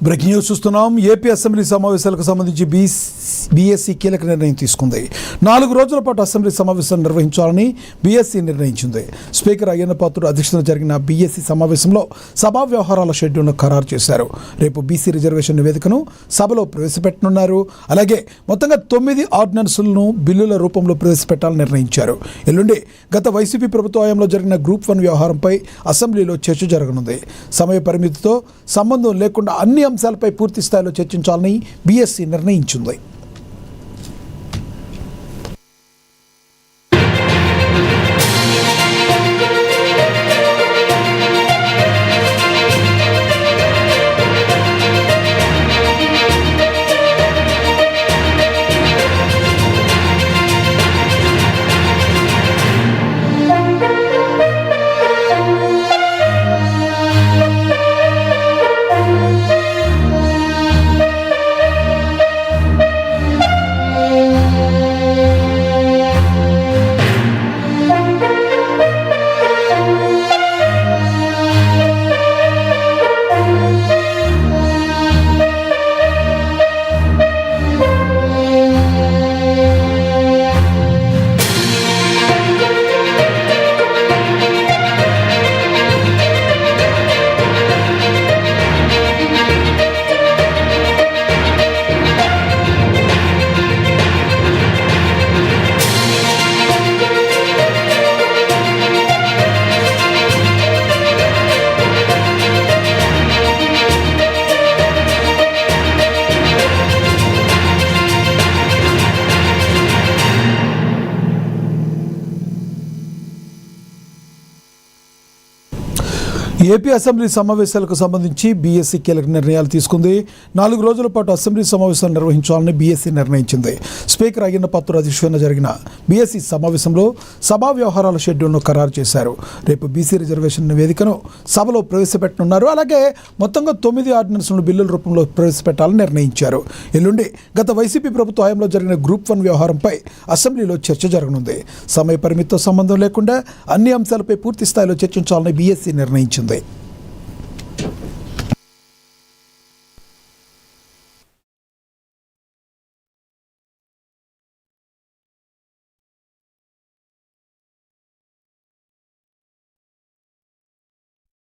Breaking news చూస్తున్నాం. AP assembly సమావేశాలకు సంబంధించి బీఎస్సీ కీలక నిర్ణయం తీసుకుంది. 4 రోజుల పాటు అసెంబ్లీ సమావేశాలు నిర్వహించాలని బీఎస్సీ నిర్ణయించింది. స్పీకర్ అయ్యన్న పాత్రుడు అధ్యక్షతన జరిగిన బీఎస్సీ సమావేశంలో సభా వ్యవహారాల షెడ్యూల్ను ఖరారు చేశారు. రేపు బీసీ రిజర్వేషన్ నివేదికను సభలో ప్రవేశపెట్టనున్నారు. అలాగే మొత్తంగా 9 ఆర్డినెన్సులను బిల్లుల రూపంలో ప్రవేశపెట్టాలని నిర్ణయించారు. ఎల్లుండి గత వైసీపీ ప్రభుత్వ హయాంలో జరిగిన గ్రూప్ 1 వ్యవహారంపై అసెంబ్లీలో చర్చ జరగనుంది. సమయ పరిమితితో సంబంధం లేకుండా అన్ని అంశాలపై పూర్తి స్థాయిలో చర్చించాలని బీఎస్సీ నిర్ణయించింది. ఏపీ అసెంబ్లీ సమావేశాలకు సంబంధించి బీఎస్సీ కీలక నిర్ణయాలు తీసుకుంది. 4 రోజుల పాటు అసెంబ్లీ సమావేశాలు నిర్వహించాలని బీఎస్సీ నిర్ణయించింది. స్పీకర్ అయ్యన్న పాత్రుడు అధ్యక్షతన జరిగిన బీఎస్సీ సమావేశంలో సభా వ్యవహారాల షెడ్యూల్ను ఖరారు చేశారు. రేపు బీసీ రిజర్వేషన్ నివేదికను సభలో ప్రవేశపెట్టనున్నారు. అలాగే మొత్తంగా 9 ఆర్డినెన్స్లను బిల్లుల రూపంలో ప్రవేశపెట్టాలని నిర్ణయించారు. ఎల్లుండి గత వైసీపీ ప్రభుత్వ హయాంలో జరిగిన గ్రూప్ 1 వ్యవహారంపై అసెంబ్లీలో చర్చ జరగనుంది. సమయ పరిమితితో సంబంధం లేకుండా అన్ని అంశాలపై పూర్తి స్థాయిలో చర్చించాలని బీఎస్సీ నిర్ణయించింది.